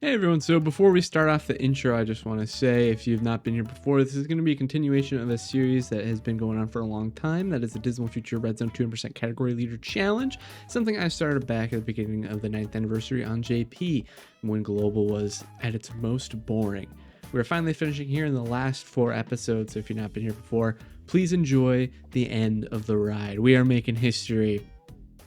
Hey everyone, so before we start off the intro, I just want to say, if you've not been here before, this is going to be a continuation of a series that has been going on for a long time. That is the Dismal Future Red Zone 200% Category Leader Challenge, something I started back at the beginning of the 9th anniversary on JP, when Global was at its most boring. We're finally finishing here in the last 4 episodes, so if you've not been here before, please enjoy the end of the ride. We are making history.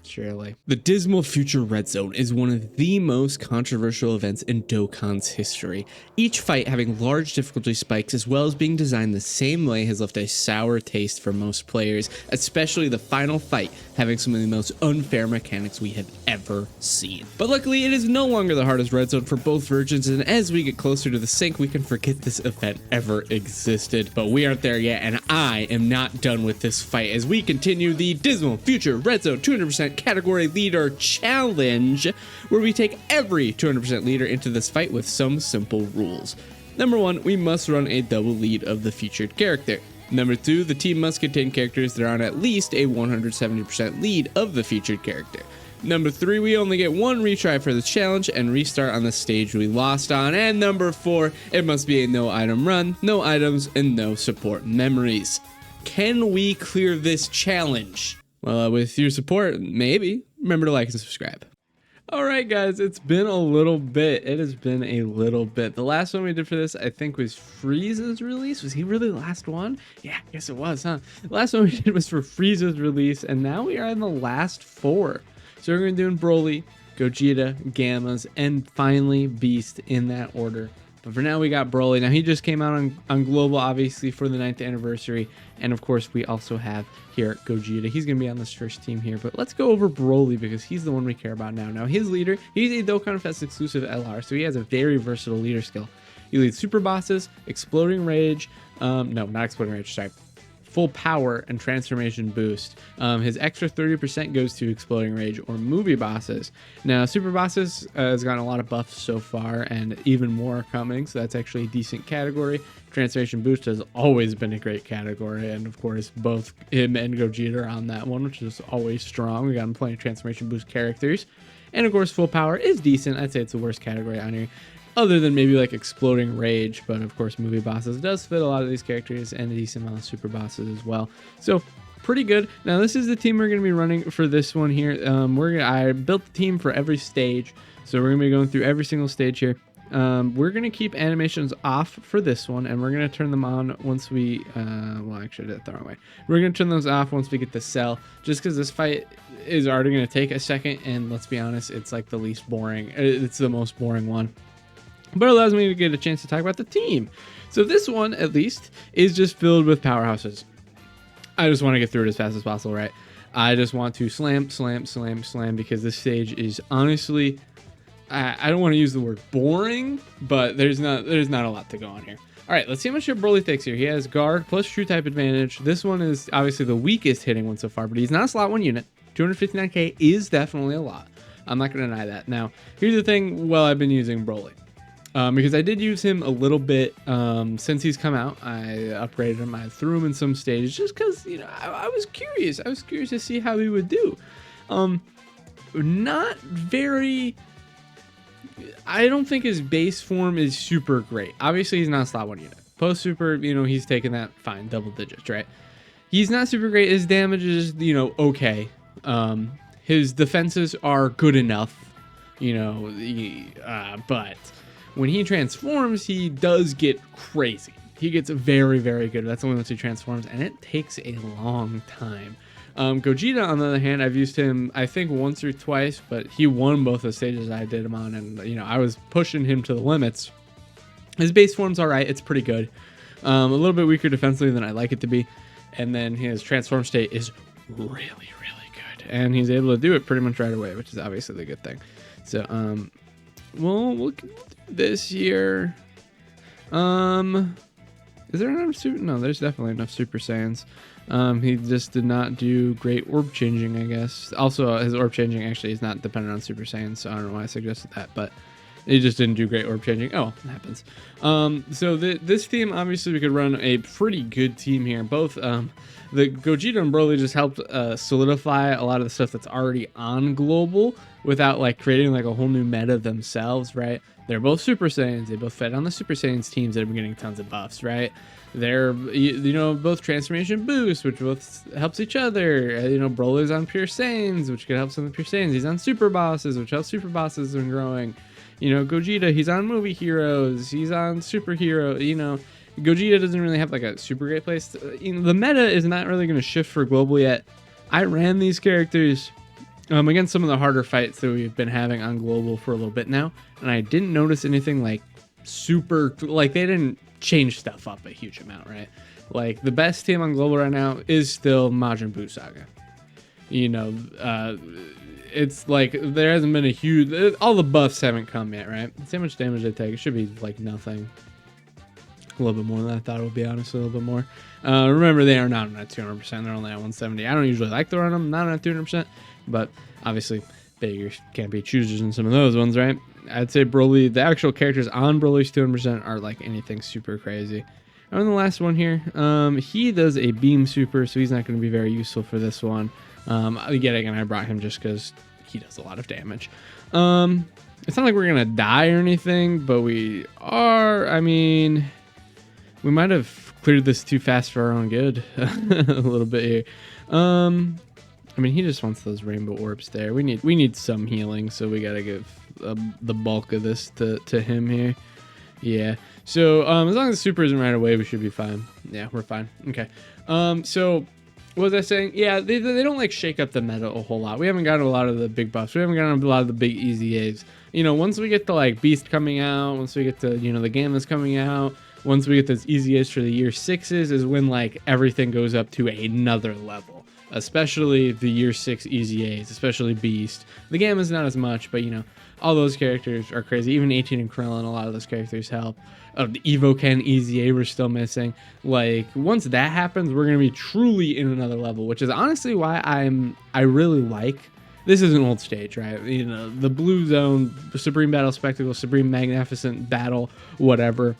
Surely. The Dismal Future Red Zone is one of the most controversial events in Dokkan's history. Each fight having large difficulty spikes as well as being designed the same way has left a sour taste for most players, especially the final fight having some of the most unfair mechanics we have ever seen. But luckily it is no longer the hardest red zone for both versions, and as we get closer to the sync we can forget this event ever existed. But we aren't there yet, and I am not done with this fight as we continue the Dismal Future Red Zone 200% Category Leader Challenge, where we take every 200% leader into this fight with some simple rules. Number 1, we must run a double lead of the featured character. Number 2, the team must contain characters that are on at least a 170% lead of the featured character. Number 3, we only get 1 retry for the challenge and restart on the stage we lost on. And number 4, it must be a no item run, no items, and no support memories. Can we clear this challenge? Well, with your support, maybe. Remember to like and subscribe. Alright guys, it's been a little bit. It has been a little bit. The last one we did for this, I think, was Frieza's release. Was he really the last one? Yeah, I guess it was, huh? The last one we did was for Frieza's release, and now we are in the last 4. So we're going to do Broly, Gogeta, Gammas, and finally Beast in that order. But for now, we got Broly. Now, he just came out on Global, obviously, for the 9th anniversary. And, of course, we also have here Gogeta. He's going to be on this first team here. But let's go over Broly because he's the one we care about now. Now, his leader, he's a Dokkan Fest exclusive LR, so he has a very versatile leader skill. He leads Super Bosses, Exploding Rage, no, not Exploding Rage, sorry. Full Power and Transformation Boost. His extra 30% goes to Exploding Rage or Movie Bosses. Now, Super Bosses has gotten a lot of buffs so far, and even more coming, so that's actually a decent category. Transformation Boost has always been a great category, and of course, both him and Gogeta are on that one, which is always strong. We got him playing Transformation Boost characters. And of course, Full Power is decent. I'd say it's the worst category on here, other than maybe like Exploding Rage, but of course Movie Bosses does fit a lot of these characters and a decent amount of Super Bosses as well. So pretty good. Now this is the team we're going to be running for this one here. I built the team for every stage, so we're going to be going through every single stage here. We're going to keep animations off for this one, and we're going to turn them on once we, well, actually I did it the wrong way. We're going to turn those off once we get the cell, just because this fight is already going to take a second, and let's be honest, it's like the least boring. It's the most boring one. But it allows me to get a chance to talk about the team. So this one, at least, is just filled with powerhouses. I just want to get through it as fast as possible, right? I just want to slam, slam, slam, slam, because this stage is honestly, I don't want to use the word boring, but there's not a lot to go on here. All right, let's see how much Broly takes here. He has guard plus true type advantage. This one is obviously the weakest hitting one so far, but he's not a slot 1 unit. 259k is definitely a lot. I'm not going to deny that. Now, here's the thing. Well, I've been using Broly. Because I did use him a little bit since he's come out. I upgraded him. I threw him in some stages just because, you know, I was curious. I was curious to see how he would do. Not very... I don't think his base form is super great. Obviously, he's not a slot 1 unit. Post super, you know, he's taking that fine, double digits, right? He's not super great. His damage is, you know, okay. His defenses are good enough, you know, but... when he transforms, he does get crazy. He gets very, very good. That's only once he transforms, and it takes a long time. Gogeta, on the other hand, I've used him, I think, once or twice, but he won both the stages I did him on, and, you know, I was pushing him to the limits. His base form's all right. It's pretty good. A little bit weaker defensively than I like it to be, and then his transform state is really, really good, and he's able to do it pretty much right away, which is obviously the good thing. So, we'll this year, is there enough super? No, there's definitely enough Super Saiyans. He just did not do great orb changing, I guess. Also, his orb changing actually is not dependent on Super Saiyans, so I don't know why I suggested that, but he just didn't do great orb changing. Oh, it happens. So this team, obviously, we could run a pretty good team here. Both the Gogeta and Broly just helped solidify a lot of the stuff that's already on Global. without like creating like a whole new meta themselves, right? They're both Super Saiyans. They both fed on the Super Saiyans teams that have been getting tons of buffs, right? They're, you know, both transformation boosts, which both helps each other. You know, Broly's on Pure Saiyans, which could help some of the Pure Saiyans. He's on Super Bosses, which helps Super Bosses when growing. You know, Gogeta, he's on Movie Heroes. He's on Superhero. You know, Gogeta doesn't really have like a super great place. You know, the meta is not really going to shift for global yet. I ran these characters against some of the harder fights that we've been having on global for a little bit now, and I didn't notice anything like super, like they didn't change stuff up a huge amount, right? Like the best team on global right now is still Majin Buu Saga. You know, it's like there hasn't been a huge, all the buffs haven't come yet, right? See how much damage they take. It should be like nothing. A little bit more than I thought it would be, honestly, a little bit more. Remember, they are not at 200%. They're only at 170. I don't usually like to run them, not at 200%, but obviously, beggars can't be choosers in some of those ones, right? I'd say Broly, the actual characters on Broly's 200% are like anything super crazy. And then the last one here, he does a beam super, so he's not going to be very useful for this one. Again, I brought him just because he does a lot of damage. It's not like we're going to die or anything, but we are, I mean, we might have cleared this too fast for our own good a little bit here. I mean, he just wants those rainbow orbs there. We need some healing, so we gotta give the bulk of this to him here. Yeah. So as long as the super isn't right away, we should be fine. Yeah, we're fine. Okay. So what was I saying? Yeah, they don't like shake up the meta a whole lot. We haven't gotten a lot of the big buffs. We haven't gotten a lot of the big easy A's. You know, once we get to like Beast coming out, once we get to, you know, the Gammas coming out, once we get those easy A's for the year 6s is when like everything goes up to another level. Especially the year 6 easy A's, especially Beast. The Gamma's not as much, but you know, all those characters are crazy. Even 18 and Krillin, a lot of those characters help. The Evo Ken easy A we're still missing. Like once that happens, we're gonna be truly in another level, which is honestly why I really like. This is an old stage, right? You know, the Blue Zone, Supreme Battle Spectacle, Supreme Magnificent Battle, whatever,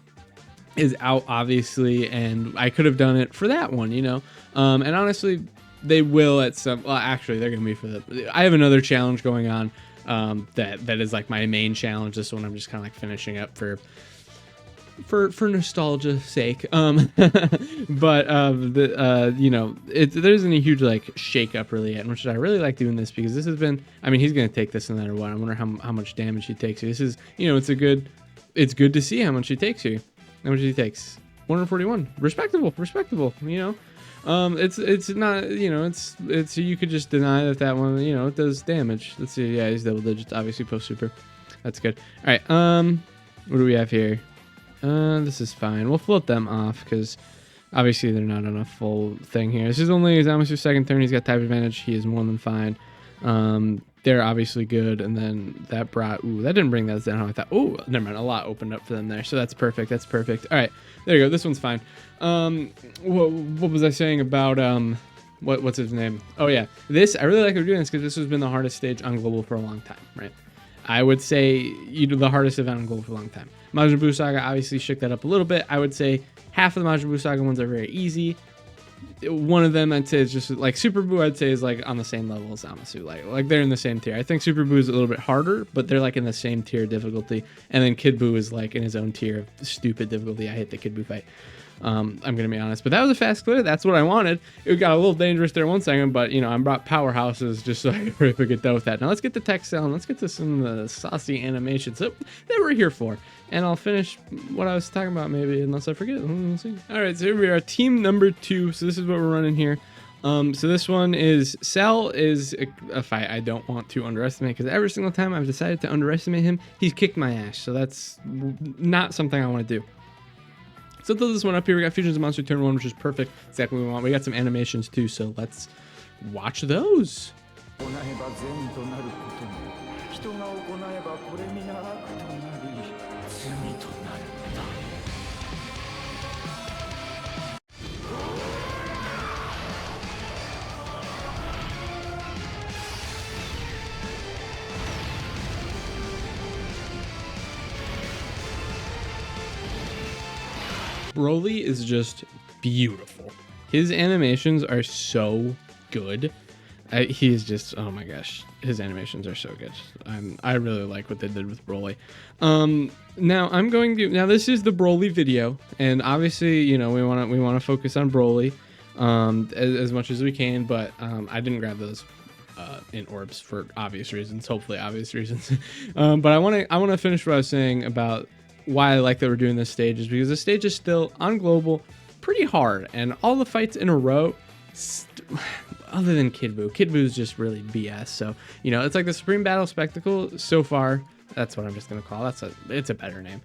is out obviously, and I could have done it for that one, you know. And honestly, they will at some. Well, actually, they're gonna be for the. I have another challenge going on that is like my main challenge. This one I'm just kind of like finishing up for nostalgia's sake. But you know, there isn't a huge like shake up really yet, which I really like doing this because this has been. I mean, he's gonna take this no matter what. I wonder how much damage he takes. This is, you know, it's good to see how much he takes here. How much he takes? 141. Respectable. You know. It's not, you know, it's you could just deny that one, you know, it does damage. Let's see. Yeah, he's double digits, obviously post super. That's good. All right. What do we have here? This is fine. We'll float them off because obviously they're not on a full thing here. This is only Zamasu's second turn. He's got type advantage. He is more than fine. They're obviously good, and then that brought. Ooh, that didn't bring that down how I thought. Oh, never mind. A lot opened up for them there, so that's perfect. That's perfect. All right, there you go. This one's fine. What was I saying about what's his name? Oh yeah, this I really like doing this because this has been the hardest stage on global for a long time, right? I would say the hardest event on global for a long time. Majin Buu Saga obviously shook that up a little bit. I would say half of the Majin Buu Saga ones are very easy. One of them I'd say is just like Super Buu. I'd say is like on the same level as Zamasu, like they're in the same tier. I think Super Buu is a little bit harder, but they're like in the same tier of difficulty. And then Kid Buu is like in his own tier of stupid difficulty. I hate the Kid Buu fight. I'm gonna be honest, but that was a fast clear. That's what I wanted. It got a little dangerous there 1 second, but you know, I brought powerhouses just so I could get done with that. Now let's get to tech cell and let's get to some of the saucy animations that we're here for. And I'll finish what I was talking about maybe, unless I forget. We'll see. All right, so here we are, team number 2. So this is what we're running here. So this one is Cell is a fight I don't want to underestimate because every single time I've decided to underestimate him, he's kicked my ass. So that's not something I want to do. So throw this one up here. We got Fusions of Monster Turn 1, which is perfect. Exactly what we want. We got some animations too, so let's watch those. Broly is just beautiful. His animations are so good. He's just, oh my gosh, his animations are so good. I really like what they did with Broly. Now this is the Broly video, and obviously, you know, we want to focus on Broly as much as we can, but I didn't grab those in orbs for obvious reasons, hopefully obvious reasons. But I want to finish what I was saying about why I like that we're doing this stage, is because the stage is still on global pretty hard, and all the fights in a row, other than Kid Buu. Kid Buu is just really BS. So, you know, it's like the Supreme Battle Spectacle so far. That's what I'm just going to call. It's a better name.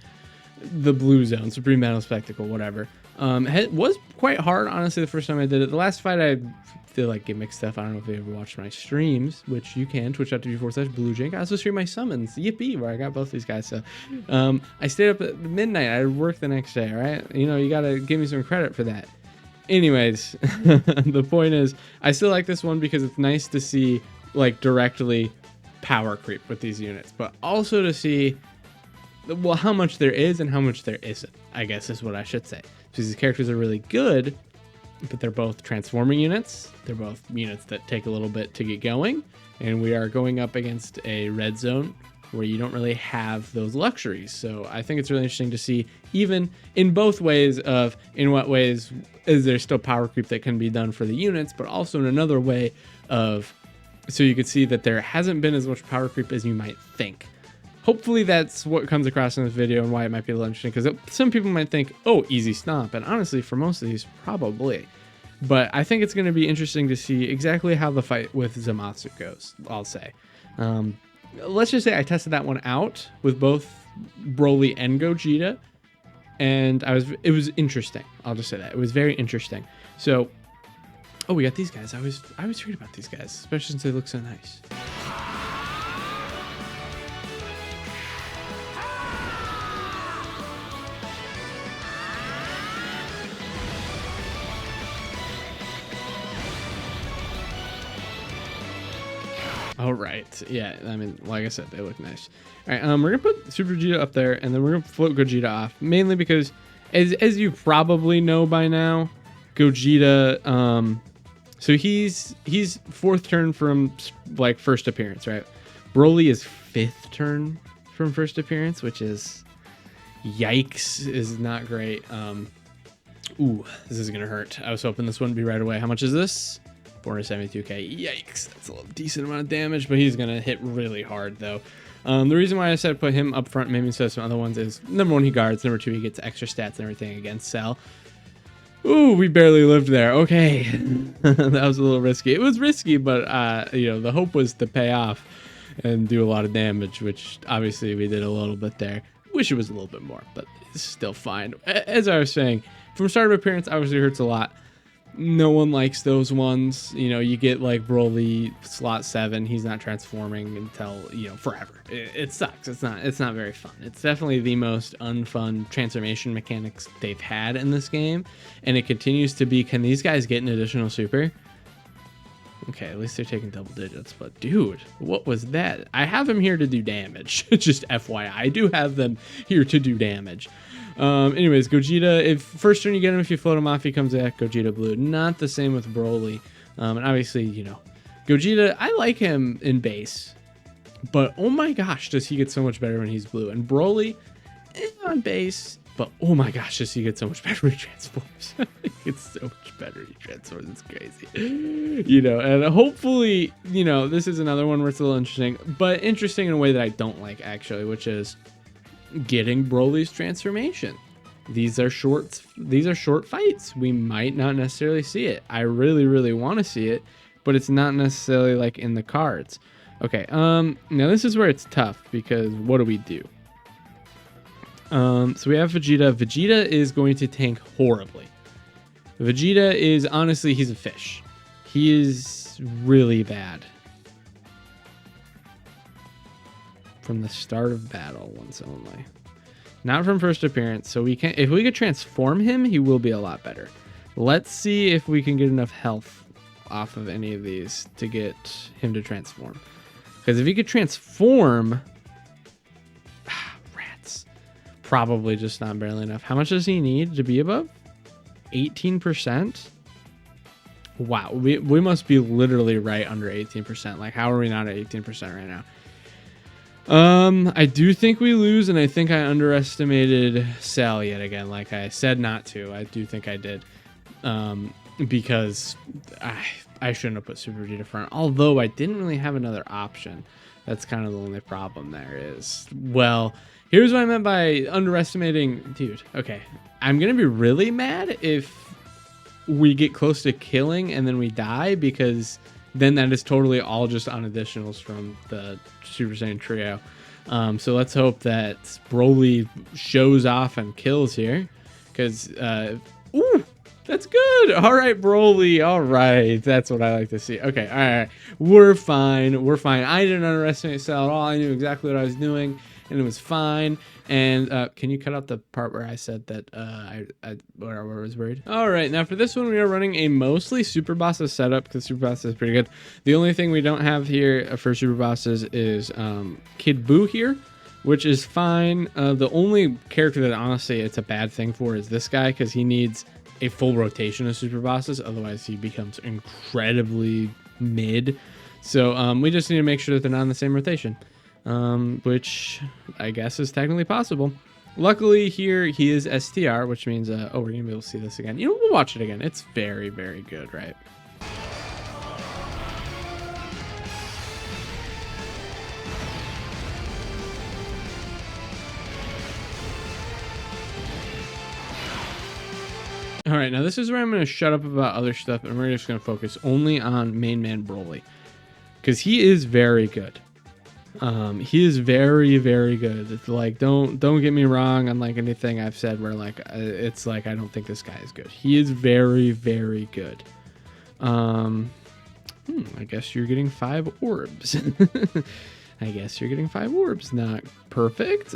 The Blue Zone, Supreme Battle Spectacle, whatever. It was quite hard, honestly, the first time I did it. The last fight, I feel like gimmick stuff. I don't know if you ever watched my streams, which you can, twitch.tv/BlueJank. I also stream my summons, Yippee, where I got both these guys. So I stayed up at midnight. I worked the next day, right? You know, you got to give me some credit for that. Anyways, the point is, I still like this one because it's nice to see, like, directly power creep with these units, but also to see, well, how much there is and how much there isn't, I guess is what I should say. Because these characters are really good, but they're both transforming units. They're both units that take a little bit to get going, and we are going up against a red zone where you don't really have those luxuries. So I think it's really interesting to see, even in both ways of, in what ways is there still power creep that can be done for the units, but also in another way of, so you could see that there hasn't been as much power creep as you might think. Hopefully that's what comes across in this video and why it might be a little interesting, because some people might think, oh, easy stomp. And honestly, for most of these, probably. But I think it's going to be interesting to see exactly how the fight with Zamasu goes, I'll say. Let's just say I tested that one out with both Broly and Gogeta, and it was interesting. I'll just say that. It was very interesting. So, oh, we got these guys. I was worried about these guys, especially since they look so nice. All right, yeah, I mean, like I said, they look nice. All right, we're gonna put Super Vegeta up there, and then we're gonna float Gogeta off, mainly because, as you probably know by now, Gogeta, so he's 4th turn from, like, first appearance, right? Broly is 5th turn from first appearance, which is, yikes, is not great. Ooh, this is gonna hurt. I was hoping this wouldn't be right away. How much is this? 472k. Yikes, that's a little decent amount of damage, but he's gonna hit really hard though. The reason why I said put him up front, maybe instead of some other ones, is number 1, he guards. Number 2, he gets extra stats and everything against Cell. Ooh, we barely lived there. Okay, that was a little risky. It was risky, but you know, the hope was to pay off and do a lot of damage, which obviously we did a little bit there. Wish it was a little bit more, but it's still fine. As I was saying, from start of appearance, obviously hurts a lot. No one likes those ones. You know, you get like Broly slot 7. He's not transforming until, you know, forever. It sucks. It's not very fun. It's definitely the most unfun transformation mechanics they've had in this game. And it continues to be, can these guys get an additional super? Okay, at least they're taking double digits. But dude, what was that? I have him here to do damage. Just FYI, I do have them here to do damage. Anyways, Gogeta, if first turn you get him, if you float him off, he comes back, Gogeta blue. Not the same with Broly. And obviously, you know, Gogeta, I like him in base, but oh my gosh, does he get so much better when he's blue. And Broly, on base, but oh my gosh, does he get so much better when he transforms. He gets so much better when he transforms. It's crazy. You know, and hopefully, you know, this is another one where it's a little interesting, but interesting in a way that I don't like, actually, which is getting Broly's transformation. These are short fights. We might not necessarily see it. I really want to see it, but it's not necessarily like in the cards. Okay, now this is where it's tough, because what do? So we have Vegeta. Vegeta is going to tank horribly. Vegeta is, honestly, he's a fish. He is really bad. From the start of battle once only. Not from first appearance, so we can, if we could transform him, he will be a lot better. Let's see if we can get enough health off of any of these to get him to transform. Because if he could transform, rats, probably just not barely enough. How much does he need to be above? 18%? Wow, we must be literally right under 18%. Like, how are we not at 18% right now? I do think we lose, and I think I underestimated Sal yet again. Like I said not to. I do think I did. Because I shouldn't have put Super Vegeta front. Although I didn't really have another option. That's kind of the only problem there is. Well, here's what I meant by underestimating. Dude, okay. I'm going to be really mad if we get close to killing and then we die, because then that is totally all just on additionals from the Super Saiyan trio. So let's hope that Broly shows off and kills here, because ooh, that's good. All right, Broly. All right, that's what I like to see. Okay, all right, we're fine. We're fine. I didn't underestimate Cell at all. I knew exactly what I was doing, and it was fine. And can you cut out the part where I said that where I was worried? All right, now for this one, we are running a mostly Super Bosses setup, because Super Bosses is pretty good. The only thing we don't have here for Super Bosses is Kid Buu here, which is fine. The only character that honestly it's a bad thing for is this guy, because he needs a full rotation of Super Bosses. Otherwise, he becomes incredibly mid. So we just need to make sure that they're not in the same rotation. Which I guess is technically possible. Luckily here he is STR, which means oh, we're gonna be able to see this again. You know, we'll watch it again. It's very, very good, right? All right, now this is where I'm going to shut up about other stuff, and we're just going to focus only on main man Broly, because he is very good. He is very, very good. It's like, don't get me wrong on like anything I've said where like it's like I don't think this guy is good. He is very, very good. I guess you're getting 5 orbs. I guess you're getting 5 orbs. Not perfect.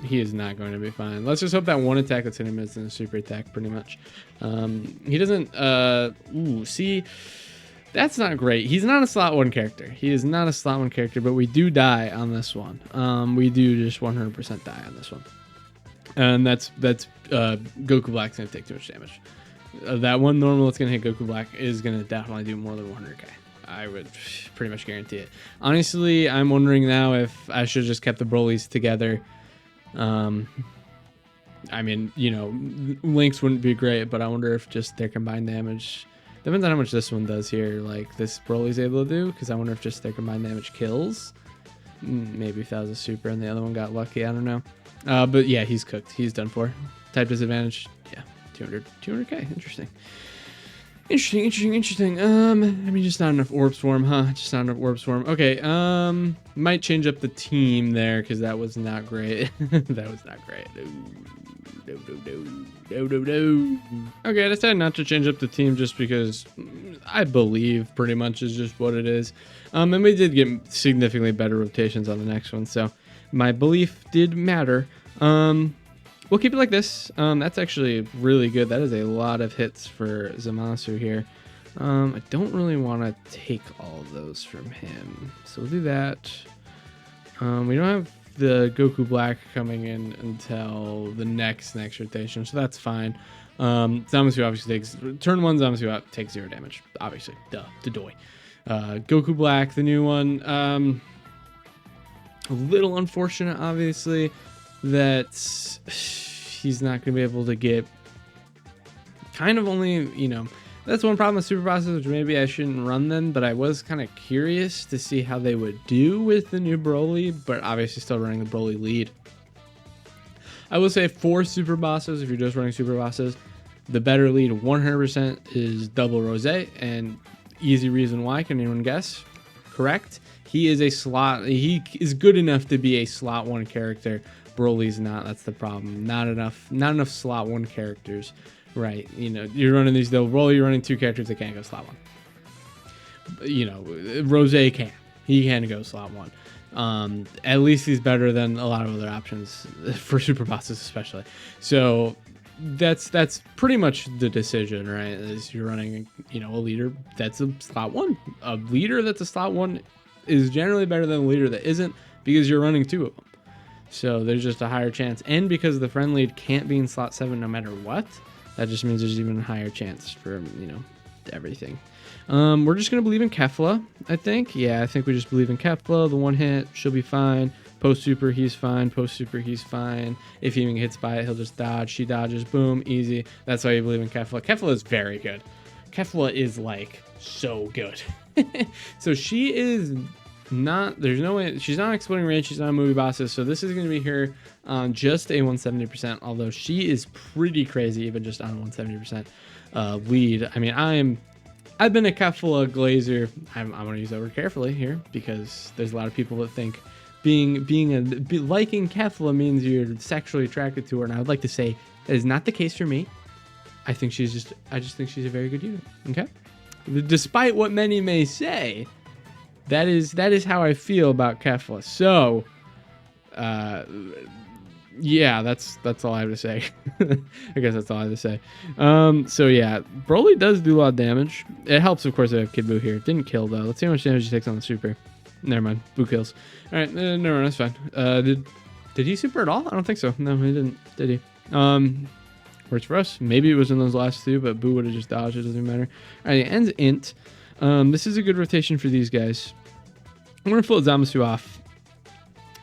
He is not going to be fine. Let's just hope that one attack that's hitting him is in a super attack, pretty much. He doesn't. Ooh, see. That's not great. He's not a slot 1 character. He is not a slot 1 character, but we do die on this one. We do just 100% die on this one. And that's Goku Black's going to take too much damage. That one normal that's going to hit Goku Black is going to definitely do more than 100k. I would pretty much guarantee it. Honestly, I'm wondering now if I should have just kept the Brolys together. I mean, you know, links wouldn't be great, but I wonder if just their combined damage... Depends on how much this one does here, like this Broly's able to do, because I wonder if just their combined damage kills. Maybe if that was a super and the other one got lucky, I don't know. But yeah, he's cooked. He's done for. Type disadvantage, yeah, 200k. Interesting. I mean, just not enough orbs for him, huh? Just not enough orbs for him. Okay, might change up the team there, because that was not great. That was not great. No. Okay, I decided not to change up the team just because I believe pretty much is just what it is. And we did get significantly better rotations on the next one, so my belief did matter. We'll keep it like this. That's actually really good. That is a lot of hits for Zamasu here. I don't really want to take all of those from him, so we'll do that. We don't have the Goku Black coming in until the next rotation, so that's fine. Zamasu obviously takes turn 1. Zamasu takes 0 damage, obviously. Duh, Dodoy. Goku Black, the new one. A little unfortunate, obviously, that he's not going to be able to get kind of only, you know, that's one problem with Super Bosses, which maybe I shouldn't run them, but I was kind of curious to see how they would do with the new Broly, but obviously still running the Broly lead. I will say for Super Bosses, if you're just running Super Bosses, the better lead 100% is Double Rose, and easy reason why, can anyone guess? Correct. He is he is good enough to be a slot 1 character. Broly's not. That's the problem. Not enough slot 1 characters. Right, you know, you're running these though. Broly, you're running 2 characters that can't go slot 1. You know, Rose can. He can go slot 1. At least he's better than a lot of other options for Super Bosses, especially. So that's pretty much the decision, right? Is you're running, you know, a leader that's a slot 1. A leader that's a slot 1 is generally better than a leader that isn't, because you're running 2 of them. So there's just a higher chance, and because the friend lead can't be in slot 7 no matter what. That just means there's even a higher chance for, you know, everything. We're just going to believe in Kefla, I think. Yeah, I think we just believe in Kefla. The one hit, she'll be fine. Post super, he's fine. Post super, he's fine. If he even gets by it, he'll just dodge. She dodges, boom, easy. That's why you believe in Kefla. Kefla is very good. Kefla is like so good. So she is not, there's no way, she's not exploding range, she's not a movie bosses, so this is going to be her on just a 170%, although she is pretty crazy even just on a 170% lead. I mean, I've been a Kefla glazer. I'm going to use that word carefully here because there's a lot of people that think liking Kefla means you're sexually attracted to her, and I would like to say that is not the case for me. I just think she's a very good unit. Okay, despite what many may say, that is how I feel about Kefla. So, yeah, that's all I have to say. I guess that's all I have to say. So yeah, Broly does do a lot of damage. It helps, of course, I have Kid Buu here. Didn't kill though. Let's see how much damage he takes on the super. Never mind. Buu kills. All right, no, that's fine. Did he super at all? I don't think so. No, he didn't. Did he? Works for us. Maybe it was in those last two, but Buu would have just dodged. It doesn't matter. All right, it ends int. This is a good rotation for these guys. I'm gonna float Zamasu off.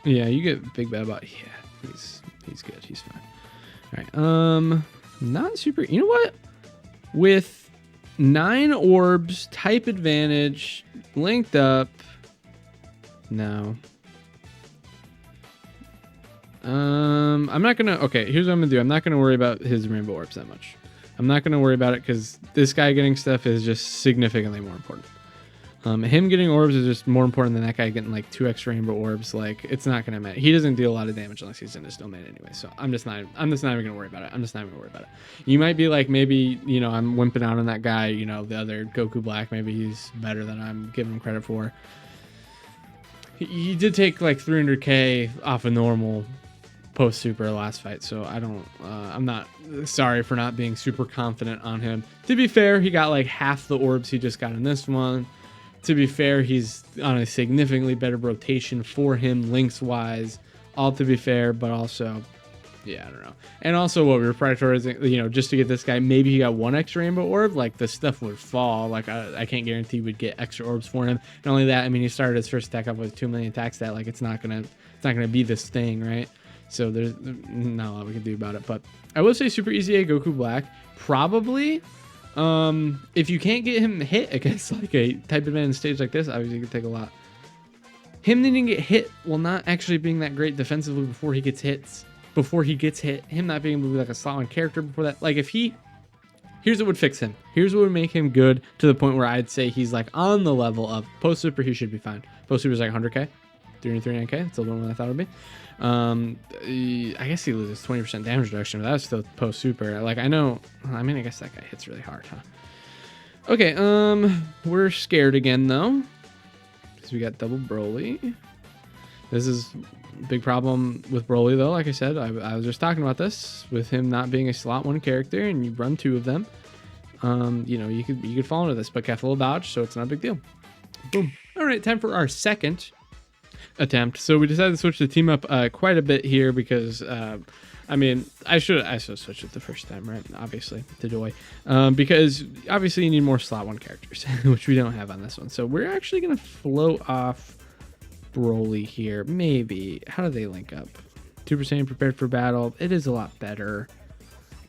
Yeah, you get Big Bad Bot. Yeah, he's good. He's fine. All right. Not super. You know what? With 9 orbs, type advantage, linked up. No. I'm not gonna. Okay, here's what I'm gonna do. I'm not gonna worry about his rainbow orbs that much. I'm not gonna worry about it because this guy getting stuff is just significantly more important. Him getting orbs is just more important than that guy getting like 2 extra rainbow orbs. Like, it's not gonna matter. He doesn't deal a lot of damage unless he's in his domain anyway. So I'm just not even gonna worry about it. You might be like, maybe, you know, I'm wimping out on that guy, you know, the other Goku Black. Maybe he's better than I'm giving him credit for. He did take like 300k off a normal post super last fight, so I'm not sorry for not being super confident on him. To be fair, he got like half the orbs he just got in this one. To be fair, he's on a significantly better rotation for him links wise, all to be fair, but also, yeah, I don't know. And also what we were prioritizing, you know, just to get this guy, maybe he got 1 extra rainbow orb, like the stuff would fall. Like I can't guarantee we'd get extra orbs for him. Not only that, I mean, he started his first attack up with 2 million attack stat. Like, it's not gonna be this thing, right? So there's not a lot we can do about it. But I will say super easy A Goku Black. Probably, if you can't get him hit against like a type advantage stage like this, obviously it could take a lot. Him needing to get hit while not actually being that great defensively before he gets hit, him not being able to be like a slot 1 character before that. Like, here's what would fix him. Here's what would make him good to the point where I'd say he's like on the level of post super. He should be fine. Post super is like 100k, 339k. That's a little more than I thought it would be. I guess he loses 20% damage reduction, but that's still post super. Like, I know, I mean, I guess that guy hits really hard, huh? Okay, we're scared again though, because we got double Broly. This is a big problem with Broly though. Like I said, I was just talking about this with him not being a slot 1 character, and you run 2 of them. You know, you could fall into this, but Kefla will dodge, so it's not a big deal. Boom. All right, time for our second attempt. So we decided to switch the team up quite a bit here because I mean, I should switch it the first time, right? Obviously, to Doi, because obviously you need more slot 1 characters, which we don't have on this one. So we're actually gonna float off Broly here. Maybe. How do they link up? 2% prepared for battle. It is a lot better.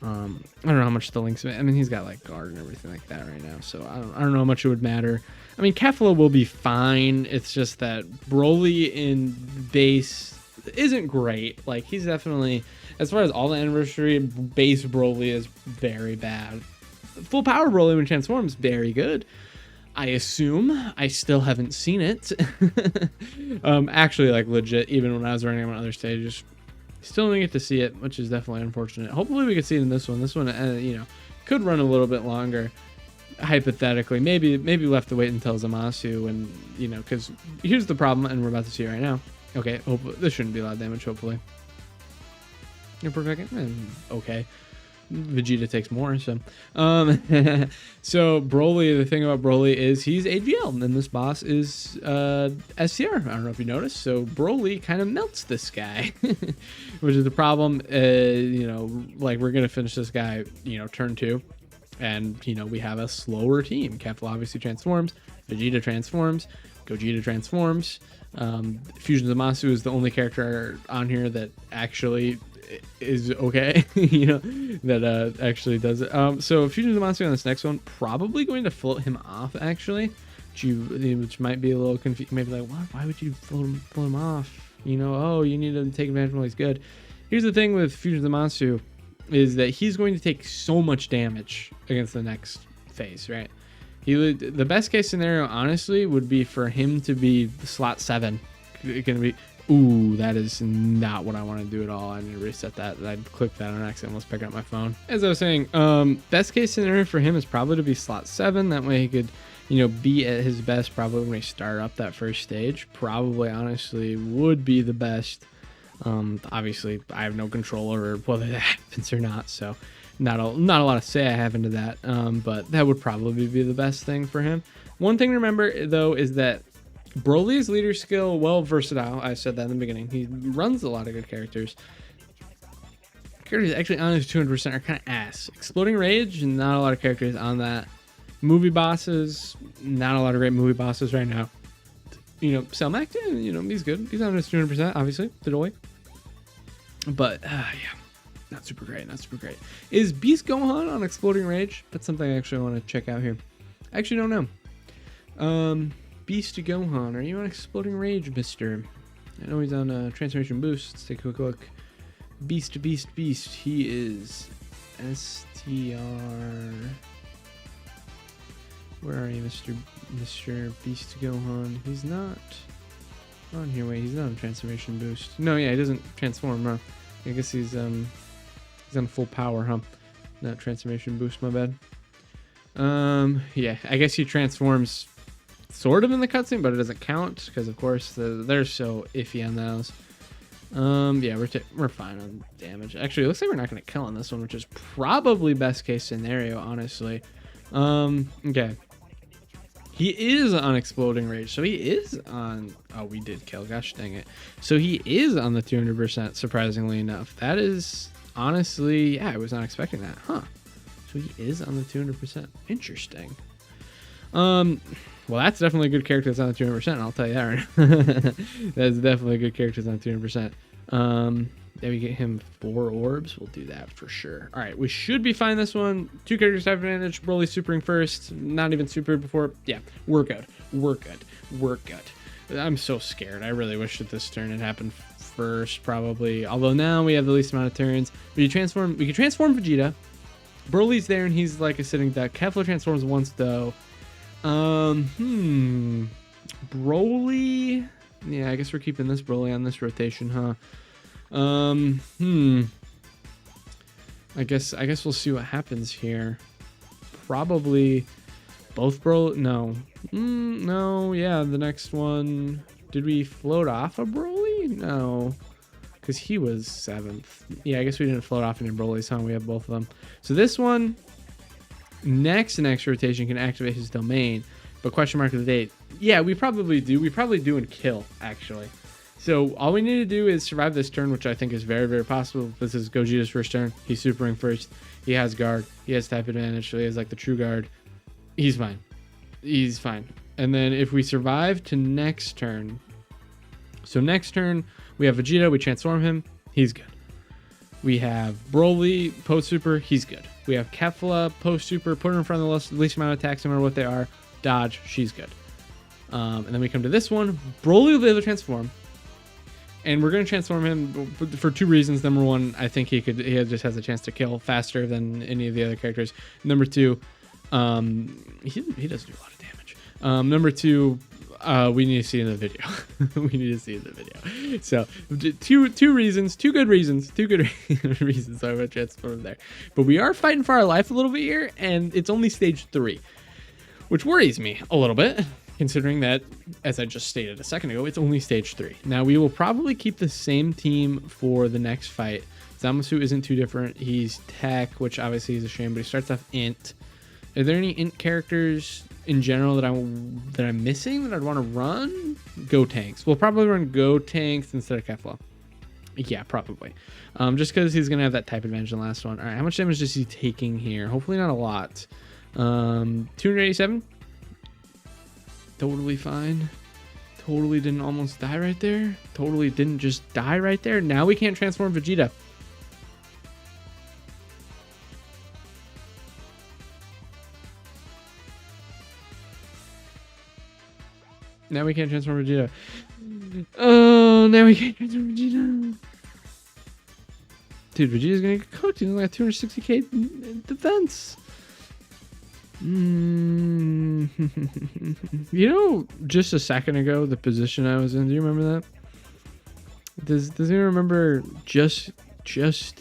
I don't know how much the links. I mean, he's got like guard and everything like that right now, so I don't know how much it would matter. I mean, Kefla will be fine. It's just that Broly in base isn't great. Like, he's definitely, as far as all the anniversary, base Broly is very bad. Full power Broly when transforms, very good. I assume. I still haven't seen it. Actually, like, legit, even when I was running on other stages, still didn't get to see it, which is definitely unfortunate. Hopefully we could see it in this one. This one, you know, could run a little bit longer. Hypothetically, maybe we'll have to wait until Zamasu, and you know, because here's the problem, and we're about to see it right now. Okay, hopefully this shouldn't be a lot of damage. Hopefully, you're perfect. Okay, Vegeta takes more. So, so Broly. The thing about Broly is he's AGL, and this boss is SCR. I don't know if you noticed. So Broly kind of melts this guy, which is the problem. You know, like, we're gonna finish this guy, you know, turn 2. And, you know, we have a slower team. Fatal obviously transforms. Vegeta transforms. Gogeta transforms. Fusion Zamasu is the only character on here that actually is okay, you know, that actually does it. So Fusion Zamasu on this next one, probably going to float him off, actually, which might be a little confusing. Maybe like, what? Why would you float him off? You know, oh, you need to take advantage while he's good. Here's the thing with Fusion Zamasu, is that he's going to take so much damage against the next phase, right? The best case scenario, honestly, would be for him to be slot 7. Gonna be, ooh, that is not what I want to do at all. I need to reset that. I clicked that on accident. Let's pick up my phone. As I was saying, best case scenario for him is probably to be slot 7. That way he could, you know, be at his best probably when we start up that first stage. Probably, honestly, would be the best. Obviously, I have no control over whether that happens or not, so not a lot of say I have into that, but that would probably be the best thing for him. One thing to remember, though, is that Broly's leader skill, well, versatile. I said that in the beginning. He runs a lot of good characters. Characters actually on his 200% are kind of ass. Exploding Rage, not a lot of characters on that. Movie bosses, not a lot of great movie bosses right now. You know, Selmac, you know, he's good. He's on his 200%, obviously, the Doy. But, yeah, not super great, not super great. Is Beast Gohan on Exploding Rage? That's something I actually want to check out here. I actually don't know. Beast Gohan, are you on Exploding Rage, mister? I know he's on Transformation Boost. Let's take a quick look. Beast. He is STR. Where are you, Mr. Beast Gohan? He's not on here. Wait, he's not on Transformation Boost. No, yeah, he doesn't transform, huh? I guess he's on full power, huh? Not Transformation Boost, my bad. Yeah, I guess he transforms sort of in the cutscene, but it doesn't count because, of course, they're so iffy on those. Yeah, we're fine on damage. Actually, it looks like we're not going to kill on this one, which is probably best case scenario, honestly. Okay. He is on Exploding Rage, so he is on... Oh, we did kill. Gosh dang it. So he is on the 200%, surprisingly enough. That is, honestly... Yeah, I was not expecting that. Huh. So he is on the 200%. Interesting. Well, that's definitely a good character that's on the 200%, I'll tell you that right now. That's definitely a good character that's on 200%. Then we get him 4 orbs. We'll do that for sure. All right, we should be fine this one. 2 characters have advantage. Broly supering first. Not even supered before. Yeah, we're good. I'm so scared. I really wish that this turn had happened first, probably. Although now we have the least amount of turns. We can transform Vegeta. Broly's there, and he's like a sitting duck. Kefla transforms once, though. Broly. Yeah, I guess we're keeping this Broly on this rotation, huh? I guess we'll see what happens here. Probably both Broly. No, yeah, the next one. Did we float off a Broly? No, because he was 7th. Yeah, I guess we didn't float off any Broly's, huh? We have both of them. So this one, next rotation can activate his domain, but question mark of the date. Yeah, we probably do. We probably do and kill, actually. So all we need to do is survive this turn, which I think is very, very possible. This is Gogeta's first turn. He's supering first. He has guard. He has type advantage, so he has like the true guard. He's fine. And then if we survive to next turn, so next turn we have Vegeta. We transform him. He's good. We have Broly post super. He's good. We have Kefla post super. Put her in front of the least amount of attacks, no matter what they are. Dodge. She's good. And then we come to this one. Broly will be able to transform. And we're going to transform him for 2 reasons. Number 1, I think he just has a chance to kill faster than any of the other characters. Number 2, he does do a lot of damage. Number 2, we need to see in the video. So 2 reasons, 2 good reasons I would transform him there. But we are fighting for our life a little bit here, and it's only stage 3, which worries me a little bit, considering that, as I just stated a second ago, it's only stage 3. Now, we will probably keep the same team for the next fight. Zamasu isn't too different. He's tech, which obviously is a shame, but he starts off int. Are there any int characters in general that I'm missing that I'd want to run? Go tanks. We'll probably run go tanks instead of Kefla. Yeah, probably. Just because he's gonna have that type advantage in the last one. All right, how much damage is he taking here? Hopefully not a lot. 287. Totally fine. Totally didn't almost die right there. Totally didn't just die right there. Now we can't transform Vegeta. Now we can't transform Vegeta. Oh, now we can't transform Vegeta. Dude, Vegeta's gonna get cooked. He's only got 260k defense. You know, just a second ago, the position I was in. Do you remember that? Does anyone remember just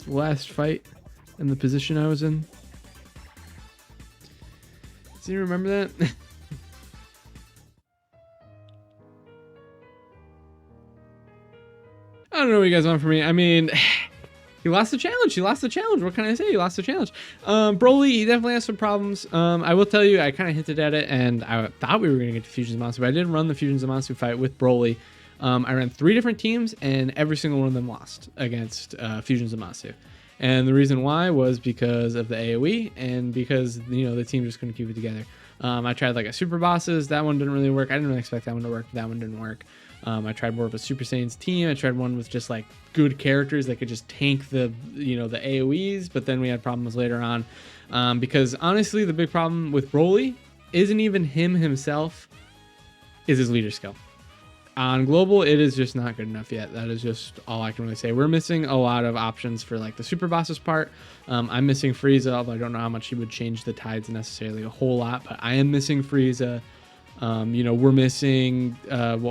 last fight and the position I was in? Does anyone remember that? I don't know what you guys want from me. I mean, he lost the challenge. He lost the challenge. What can I say? He lost the challenge. Broly, he definitely has some problems. I will tell you, I kind of hinted at it, and I thought we were going to get to Fusion Zamasu, but I did run the Fusion Zamasu fight with Broly. I ran 3 different teams, and every single one of them lost against Fusion Zamasu. And the reason why was because of the AoE, and because, you know, the team just couldn't keep it together. I tried like a Super Bosses. That one didn't really work. I didn't really expect that one to work, but that one didn't work. I tried more of a Super Saiyan's team. I tried one with just like good characters that could just tank the, you know, the AoEs, but then we had problems later on. Because honestly, the big problem with Broly isn't even him himself, is his leader skill. On global, it is just not good enough yet. That is just all I can really say. We're missing a lot of options for like the Super Bosses part. I'm missing Frieza, although I don't know how much he would change the tides necessarily a whole lot, but I am missing Frieza. You know, we're missing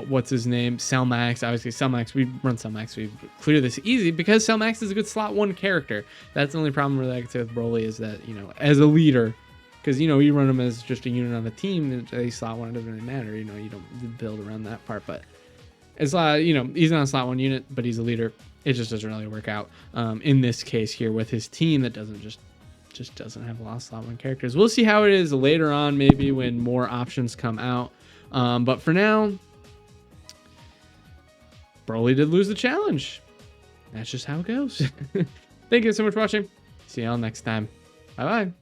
what's his name, Cellmax. Obviously Cellmax, we run Cellmax, we clear this easy because Cellmax is a good slot 1 character. That's the only problem really I can say with Broly, is that, you know, as a leader, because, you know, you run him as just a unit on the team, a slot 1, it doesn't really matter, you know, you don't build around that part. But it's you know, he's not a slot 1 unit, but he's a leader. It just doesn't really work out in this case here with his team that doesn't just doesn't have a lot of slot 1 characters. We'll see how it is later on, maybe when more options come out. But for now, Broly did lose the challenge. That's just how it goes. Thank you so much for watching. See y'all next time. Bye bye.